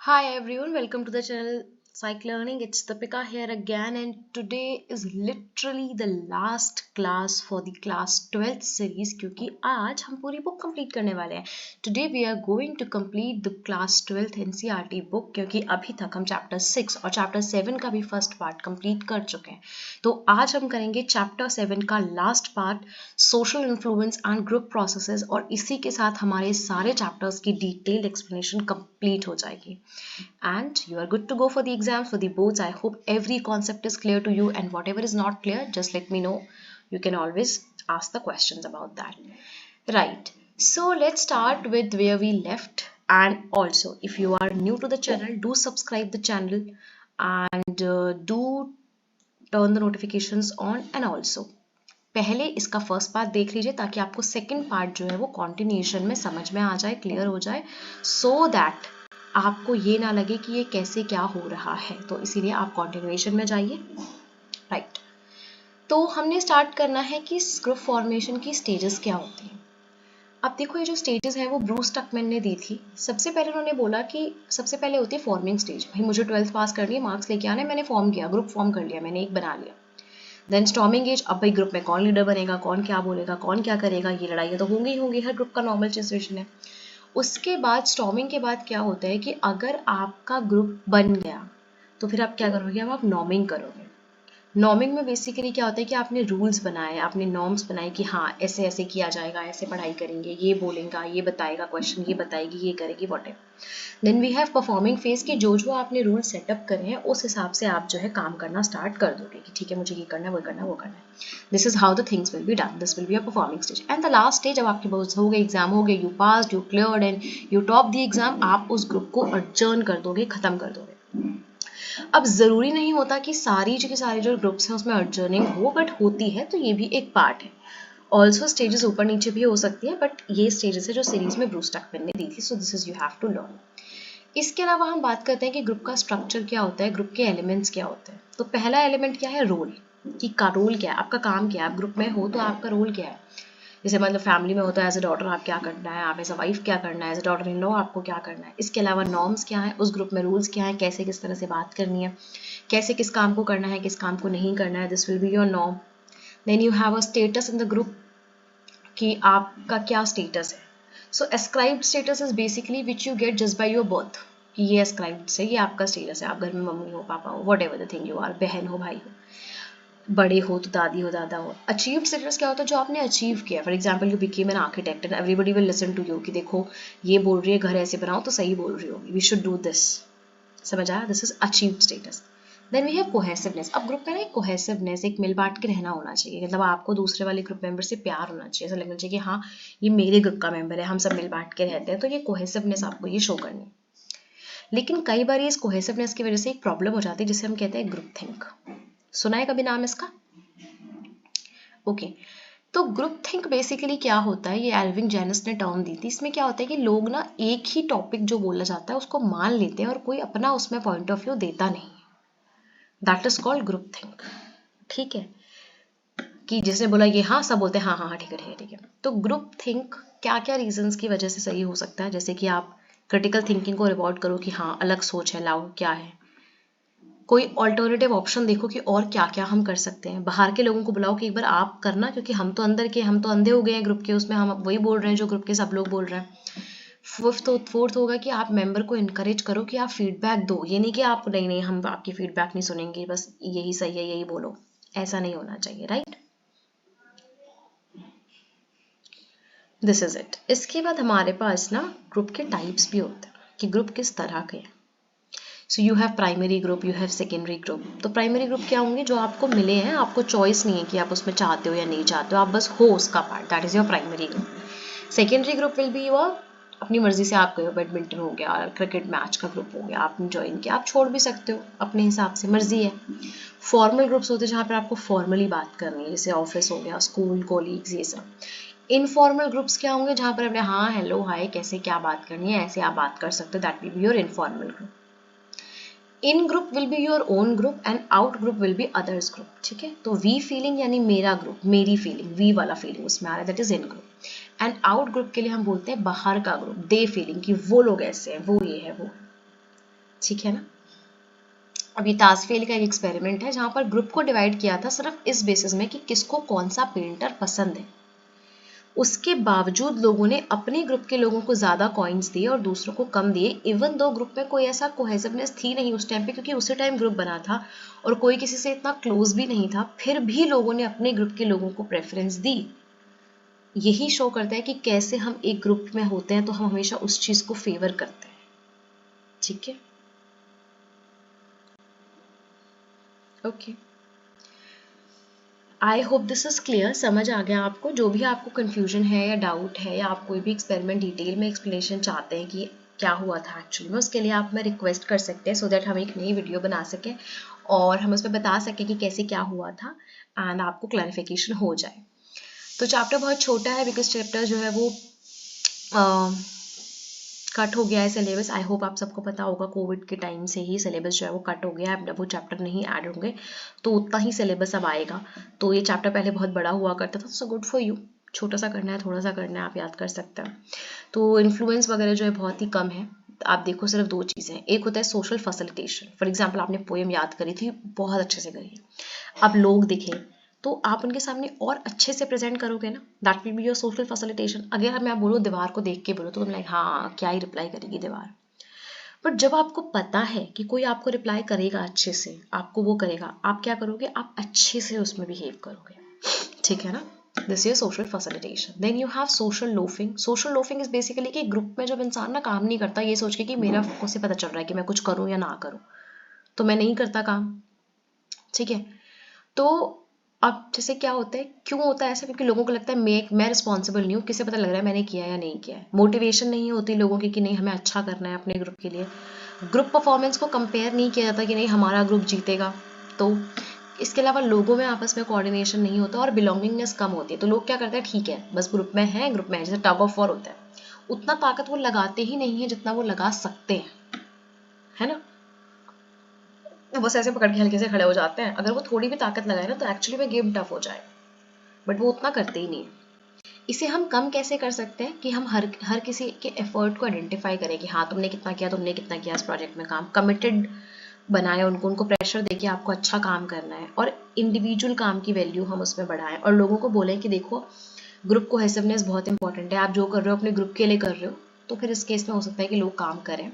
Hi everyone, welcome to the channel Psych Learning. It's Deepika here again, and today is literally the last class for the class 12th series क्योंकि आज हम पूरी book complete करने वाले हैं. Today we are going to complete the class 12th NCERT book क्योंकि अभी तक हम चैप्टर 6 और चैप्टर 7 का भी फर्स्ट पार्ट कंप्लीट कर चुके हैं. तो आज हम करेंगे चैप्टर 7 का last part, social influence and group processes, और इसी के साथ हमारे सारे चैप्टर्स की डिटेल्ड एक्सप्लेनेशन कंप्लीट हो जाएगी. And you are good to go for the exams, for the boards. I hope every concept is clear to you, and whatever is not clear, just let me know. You can always ask the questions about that. Right. So let's start with where we left. And also, if you are new to the channel, do subscribe the channel and do turn the notifications on. And also, पहले इसका first part देख लीजिए ताकि आपको second part जो है वो continuation में समझ में आ जाए, क्लियर हो जाए, सो दैट आपको ये ना लगे कि ये कैसे क्या हो रहा है. तो इसीलिए आप कॉन्टिन्यूएशन में जाइए. राइट. तो हमने स्टार्ट करना है कि ग्रुप फॉर्मेशन की स्टेजेस क्या होती हैं. अब देखो, ये जो स्टेजेस है वो ब्रूस टकमैन ने दी थी. सबसे पहले उन्होंने बोला कि सबसे पहले होती है फॉर्मिंग स्टेज. भाई मुझे 12th पास करनी है, मार्क्स लेके आने, मैंने फॉर्म किया, ग्रुप फॉर्म कर लिया, मैंने एक बना लिया. देन स्टॉर्मिंग एज. अब भाई ग्रुप में कौन लीडर बनेगा, कौन क्या बोलेगा, कौन क्या करेगा, ये लड़ाइयाँ तो होंगी ही होंगी, हर ग्रुप का नॉर्मल सिचुएशन है. उसके बाद स्टॉर्मिंग के बाद क्या होता है कि अगर आपका ग्रुप बन गया तो फिर आप क्या करोगे, अब आप नॉर्मिंग करोगे. नॉर्मिंग में बेसिकली क्या होता है कि आपने रूल्स बनाए, आपने नॉर्म्स बनाए कि हाँ ऐसे ऐसे किया जाएगा, ऐसे पढ़ाई करेंगे, ये बोलेगा, ये बताएगा क्वेश्चन, ये बताएगी, ये करेगी, whatever. Then we have performing phase की जो आपने रूल सेटअप करे हैं उस हिसाब से आप जो है काम करना स्टार्ट कर दोगे कि ठीक है मुझे ये करना है, वो करना है, वो करना है. This is how the things will be done. This will be a performing stage. And the last stage, जब आपके बहुत हो गए, एग्जाम हो गए, you pass, you cleared and you top the exam, आप उस ग्रुप को अडजर्न कर दोगे, खत्म कर दोगे. अब जरूरी नहीं होता कि सारी के सारे जो ग्रुप्स हैं उसमें अडजर्निंग हो, बट होती है तो ये भी एक पार्ट है. ऑल्सो स्टेजेस ऊपर नीचे भी हो सकती है, बट ये स्टेजेस है जो सीरीज में ब्रूस टकमैन ने दी थी. So this is you have to learn. इसके अलावा हम बात करते हैं कि ग्रुप का स्ट्रक्चर क्या होता है, ग्रुप के एलिमेंट्स क्या होते हैं. तो पहला एलिमेंट क्या है, रोल. कि का रोल क्या है, आपका काम क्या है, आप ग्रुप में हो तो आपका रोल क्या है. जैसे मतलब फैमिली में हो तो एज ए डॉटर आप क्या करना है, आप एज अ वाइफ क्या करना है, as a daughter in law आपको क्या करना है. इसके अलावा नॉर्म्स क्या है, उस ग्रुप में रूल्स क्या है, कैसे किस तरह से बात करनी है, कैसे किस काम को करना है, किस काम को नहीं करना है. This will be your norm. Then you have a status in the group कि आपका क्या स्टेटस है. So ascribed status is basically which you get just by your birth. कि ये एस्क्राइब्ड से ये आपका स्टेटस है, आप घर में मम्मी हो, पापा हो, whatever the thing you are, बहन हो, भाई हो, बड़े हो तो दादी हो, दादा हो. अचीव्ड स्टेटस क्या होता है, जो आपने अचीव किया. For example you became an architect and everybody will listen to you कि देखो ये बोल रही है घर ऐसे बनाओ तो सही बोल रही होगी, वी शुड डू दिस. समझ आया, this is achieved status. Then we have cohesiveness. अब ग्रुप में ना एक कोहेसिवनेस, एक मिल बांट के रहना होना चाहिए. मतलब आपको दूसरे वाले ग्रुप मेंबर से प्यार होना चाहिए, ऐसा लगना चाहिए कि हाँ ये मेरे ग्रुप का मेंबर है, हम सब मिल बांट के रहते हैं. तो ये कोहेसिवनेस आपको ये शो करनी है. लेकिन कई बार इस कोहेसिवनेस की वजह से एक प्रॉब्लम हो जाती है जिसे हम कहते हैं ग्रुप थिंक. सुना है कभी नाम इसका? ओके. तो ग्रुप थिंक बेसिकली क्या होता है, ये एल्विन जेनिस ने टर्म दी थी. इसमें क्या होता है कि लोग ना एक ही टॉपिक जो बोला जाता है उसको मान लेते हैं और कोई अपना उसमें पॉइंट ऑफ व्यू देता नहीं. That is called group think. ठीक है, कि जिसने बोला ये हाँ, सब बोलते हैं हाँ हाँ हाँ ठीक है ठीक है ठीक है. तो ग्रुप थिंक क्या क्या रीजंस की वजह से सही हो सकता है, जैसे कि आप क्रिटिकल थिंकिंग को रिवॉर्ड करो कि हाँ अलग सोच है, लाओ क्या है, कोई ऑल्टरनेटिव ऑप्शन देखो कि और क्या क्या हम कर सकते हैं. बाहर के लोगों को बुलाओ कि एक बार आप करना, क्योंकि हम तो अंदर के, हम तो अंधे हो गए हैं ग्रुप के, उसमें हम वही बोल रहे हैं जो ग्रुप के सब लोग बोल रहे हैं. फोर्थ होगा कि आप मेंबर को इनकरेज करो कि आप फीडबैक दो. ये नहीं कि आप नहीं नहीं हम आपकी फीडबैक नहीं सुनेंगे, बस यही सही है यही बोलो, ऐसा नहीं होना चाहिए. Right, this is it. इसके बाद हमारे पास ना ग्रुप के टाइप्स भी होते हैं कि ग्रुप किस तरह के हैं. So you have primary group, you have secondary group. तो प्राइमरी ग्रुप क्या होंगे, जो आपको मिले हैं, आपको चॉइस नहीं है कि आप उसमें चाहते हो या नहीं चाहते हो, आप बस हो उसका part, that is your primary group. Secondary group will be your, अपनी मर्जी से आप गए हो, बैडमिंटन हो गया, क्रिकेट मैच का ग्रुप हो गया, आपने ज्वाइन किया, आप छोड़ भी सकते हो अपने हिसाब से, मर्जी है. फॉर्मल ग्रुप्स होते हैं जहाँ पर आपको फॉर्मली बात करनी है, जैसे ऑफिस हो गया, स्कूल, कॉलीग्स, ये सब. इनफॉर्मल ग्रुप्स क्या होंगे, जहाँ पर अपने हाँ हेलो हाय कैसे क्या बात करनी है ऐसे आप बात कर सकते हो, that will be your informal group. In group will be your own group and out group will be others group. ठीक है, तो वी फीलिंग यानी मेरा ग्रुप, मेरी फीलिंग, वी वाला फीलिंग उसमें आ रहा है, that is in group. And out group के लिए हम बोलते हैं बाहर का ग्रुप, दे फीलिंग, कि वो लोग ऐसे हैं, वो ये है वो. ठीक है ना। अब ये टास्कफेल का एक एक्सपेरिमेंट है जहाँ पर ग्रुप को डिवाइड किया था सिर्फ इस बेसिस में कि किसको कौन सा पेंटर पसंद है। उसके बावजूद लोगों ने अपने ग्रुप के लोगों को ज़्यादा कॉइन्स दिए और दूसरों को कम दिए, इवन दो ग्रुप में कोई ऐसा कोहेसिवनेस थी नहीं उस टाइम पे, क्योंकि उसी टाइम ग्रुप बना था और कोई किसी से इतना क्लोज भी नहीं था, फिर भी लोगों ने अपने ग्रुप के लोगों को प्रेफरेंस दी। यही शो करता है कि कैसे हम एक ग्रुप में होते हैं तो हम हमेशा उस चीज़ को फेवर करते हैं। ठीक है, okay, I hope this is clear. समझ आ गया आपको? जो भी आपको कंफ्यूजन है या डाउट है या आप कोई भी एक्सपेरिमेंट डिटेल में एक्सप्लेनेशन चाहते हैं कि क्या हुआ था एक्चुअली में, उसके लिए आप मैं रिक्वेस्ट कर सकते हैं, सो दैट हम एक नई वीडियो बना सकें और हम उसमें बता सकें कि कैसे क्या हुआ था एंड आपको क्लैरिफिकेशन हो जाए। तो चैप्टर बहुत छोटा है बिकॉज चैप्टर जो है वो कट हो गया है सिलेबस। आई होप आप सबको पता होगा कोविड के टाइम से ही सिलेबस जो है वो कट हो गया है, अब वो चैप्टर नहीं ऐड होंगे तो उतना ही सिलेबस अब आएगा। तो ये चैप्टर पहले बहुत बड़ा हुआ करता था, सो गुड फॉर यू, छोटा सा करना है, थोड़ा सा करना है, आप याद कर सकते हैं। तो इन्फ्लुएंस वगैरह जो है बहुत ही कम है। आप देखो सिर्फ दो चीज़ें, एक होता है सोशल फैसिलिटेशन। फॉर एग्जाम्पल आपने पोएम याद करी थी, बहुत अच्छे से करी है, अब लोग दिखे तो आप उनके सामने और अच्छे से प्रेजेंट करोगे ना, that will be your social facilitation. अगर मैं बोलूँ दीवार को देख के बोलो तो तुम लाइक हाँ क्या ही रिप्लाई करेगी दीवार, बट जब आपको पता है कि कोई आपको रिप्लाई करेगा अच्छे से, आपको वो करेगा, आप क्या करोगे, आप अच्छे से उसमें बिहेव करोगे। ठीक है ना, this is social facilitation. Then you have social loafing. Social loafing is basically कि ग्रुप में जब इंसान ना काम नहीं करता ये सोच के कि मेरा उसे पता चल रहा है कि मैं कुछ करूँ या ना करूँ, तो मैं नहीं करता काम। ठीक है, तो अब जैसे क्या होता है, क्यों होता है ऐसा, क्योंकि लोगों को लगता है मैं रिस्पॉन्सिबल नहीं हूँ, किसे पता लग रहा है मैंने किया या नहीं किया है। मोटिवेशन नहीं होती लोगों की कि नहीं हमें अच्छा करना है अपने ग्रुप के लिए। ग्रुप परफॉर्मेंस को कंपेयर नहीं किया जाता कि नहीं हमारा ग्रुप जीतेगा। तो इसके अलावा लोगों में आपस में कोऑर्डिनेशन नहीं होता और बिलोंगिंगनेस कम होती है। तो लोग क्या करते हैं, ठीक है बस ग्रुप में है, ग्रुप में है, जैसे टग ऑफ वॉर होता है, उतना ताकत वो लगाते ही नहीं है जितना वो लगा सकते हैं, है ना। बस ऐसे पकड़ के हल्के से खड़े हो जाते हैं, अगर वो थोड़ी भी ताकत लगाए ना तो एक्चुअली में गेम टफ हो जाए, बट वो उतना करते ही नहीं है। इसे हम कम कैसे कर सकते हैं कि हम हर किसी के एफर्ट को आइडेंटिफाई करें कि हाँ तुमने कितना किया, तुमने कितना किया इस प्रोजेक्ट में काम, कमिटेड बनाए उनको प्रेशर दे कि आपको अच्छा काम करना है, और इंडिविजुअल काम की वैल्यू हम उसमें बढ़ाएं और लोगों को बोलें कि देखो ग्रुप कोहेसिवनेस बहुत इंपॉर्टेंट है, आप जो कर रहे हो अपने ग्रुप के लिए कर रहे हो। तो फिर इस केस में हो सकता है कि लोग काम करें।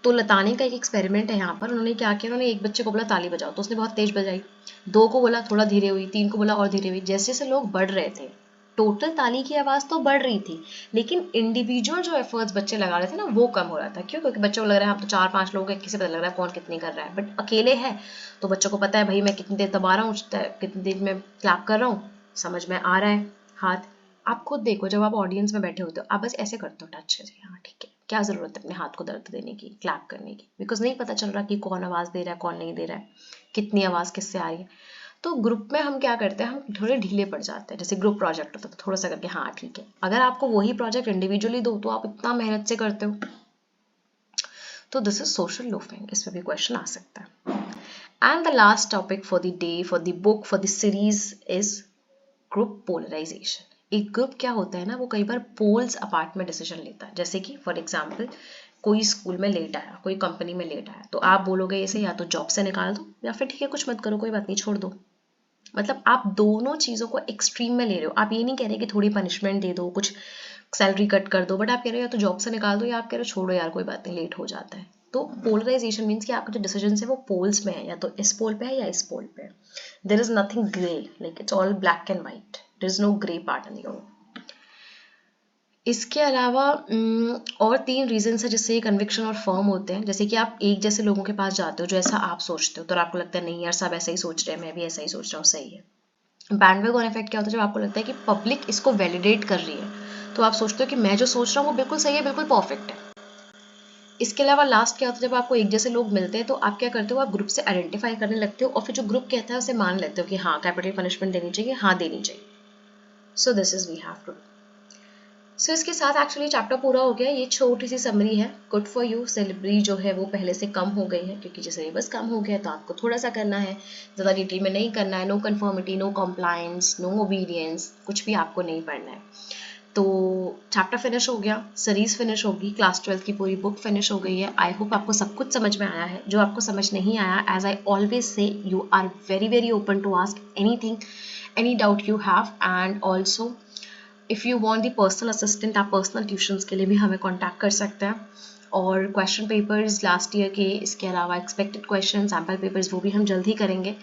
तो लतानी का एक एक्सपेरिमेंट है यहाँ पर, उन्होंने क्या किया, उन्होंने एक बच्चे को बोला ताली बजाओ तो उसने बहुत तेज बजाई, दो को बोला थोड़ा धीरे हुई, तीन को बोला और धीरे हुई। जैसे जैसे लोग बढ़ रहे थे टोटल ताली की आवाज तो बढ़ रही थी, लेकिन इंडिविजुअल जो एफर्ट्स बच्चे लगा रहे थे ना वो कम हो रहा था। क्यों? क्योंकि बच्चों को लग रहा है हम तो 4-5 लोग हैं, किसे पता लग रहा है कौन कितनी कर रहा है, बट अकेले है तो बच्चों को पता है भाई मैं कितनी देर दबा रहा हूँ, कितनी देर में क्लैप कर रहा हूँ, समझ में आ रहा है। हाथ आप खुद देखो, जब आप ऑडियंस में बैठे होते हो आप बस ऐसे करते हो टच से, हाँ ठीक है, क्या जरूरत है अपने हाथ को दर्द देने की, क्लैप करने की, बिकॉज नहीं पता चल रहा कि कौन आवाज दे रहा है कौन नहीं दे रहा है, कितनी आवाज किससे आ रही है। तो ग्रुप में हम क्या करते हैं, हम थोड़े ढीले पड़ जाते हैं। जैसे ग्रुप प्रोजेक्ट होता है तो थोड़ा सा करके हाँ ठीक है, अगर आपको वही प्रोजेक्ट इंडिविजुअली दो तो आप इतना मेहनत से करते हो। तो दिस इज सोशल लोफिंग, इस पर भी क्वेश्चन आ सकता है। And the last topic for the day, for the book, for the series is group polarisation. एक ग्रुप क्या होता है ना, वो कई बार पोल्स अपार्ट में डिसीजन लेता है। जैसे कि फॉर एग्जाम्पल कोई स्कूल में लेट आया, कोई कंपनी में लेट आया, तो आप बोलोगे इसे या तो जॉब से निकाल दो या फिर ठीक है कुछ मत करो कोई बात नहीं छोड़ दो। मतलब आप दोनों चीज़ों को एक्सट्रीम में ले रहे हो। आप ये नहीं कह रहे कि थोड़ी पनिशमेंट दे दो, कुछ सैलरी कट कर दो, बट आप कह रहे हो या तो जॉब से निकाल दो या आप कह रहे हो छोड़ो यार कोई बात नहीं लेट हो जाता है। तो पोलराइजेशन मीन्स कि आपका जो डिसीजन है वो पोल्स में है, या तो इस पोल पे है या इस पोल पे है। There is nothing grey, like it's all black and white, there is no grey part in the. इसके अलावा और 3 रीजंस है जिससे ये कन्विक्शन और फर्म होते हैं। जैसे कि आप एक जैसे लोगों के पास जाते हो जो ऐसा आप सोचते हो, तो आपको लगता है नहीं यार सब ऐसा ही सोच रहे हैं, मैं भी ऐसा ही सोच रहा हूँ, सही है। बैंडवैगन इफेक्ट क्या होता है, जब आपको लगता है कि पब्लिक इसको वैलिडेट कर रही है तो आप सोचते हो कि मैं जो सोच रहा हूँ वो बिल्कुल सही है, बिल्कुल परफेक्ट है। इसके अलावा लास्ट क्या होता है, जब आपको एक जैसे लोग मिलते हैं तो आप क्या करते हो, आप ग्रुप से आइडेंटिफाई करने लगते हो और फिर जो ग्रुप कहता है उसे मान लेते हो कि हाँ कैपिटल पनिशमेंट देनी चाहिए, हाँ देनी चाहिए। So this is we have to. So इसके साथ एक्चुअली चैप्टर पूरा हो गया। ये छोटी सी समरी है, गुड फॉर यू। सिलेबस जो है वो पहले से कम हो गई है क्योंकि जो सिलेबस कम हो गया है तो आपको थोड़ा सा करना है, ज़्यादा डिटेल में नहीं करना है। No conformity, no compliance, no obedience, कुछ भी आपको नहीं पढ़ना है। तो चैप्टर फिनिश हो गया, सीरीज फिनिश होगी, क्लास 12 की पूरी बुक फिनिश हो गई है। आई होप आपको सब कुछ समझ में आया है। जो आपको समझ नहीं आया, as I always say, you are very very open to ask anything, any doubt you have. And also if you want the personal assistant, आप पर्सनल ट्यूशंस के लिए भी हमें कॉन्टैक्ट कर सकते हैं। और क्वेश्चन पेपर्स लास्ट ईयर के, इसके अलावा एक्सपेक्टेड क्वेश्चन, सैम्पल पेपर्स, वो भी हम जल्द ही करेंगे।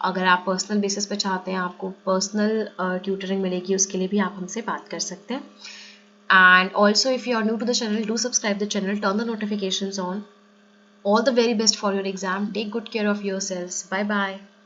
अगर आप पर्सनल बेसिस पे चाहते हैं, आपको पर्सनल ट्यूटरिंग मिलेगी, उसके लिए भी आप हमसे बात कर सकते हैं। And also, if you are new to the channel, do subscribe the channel, turn the notifications on. All the very best for your exam. Take good care of yourselves. Bye bye.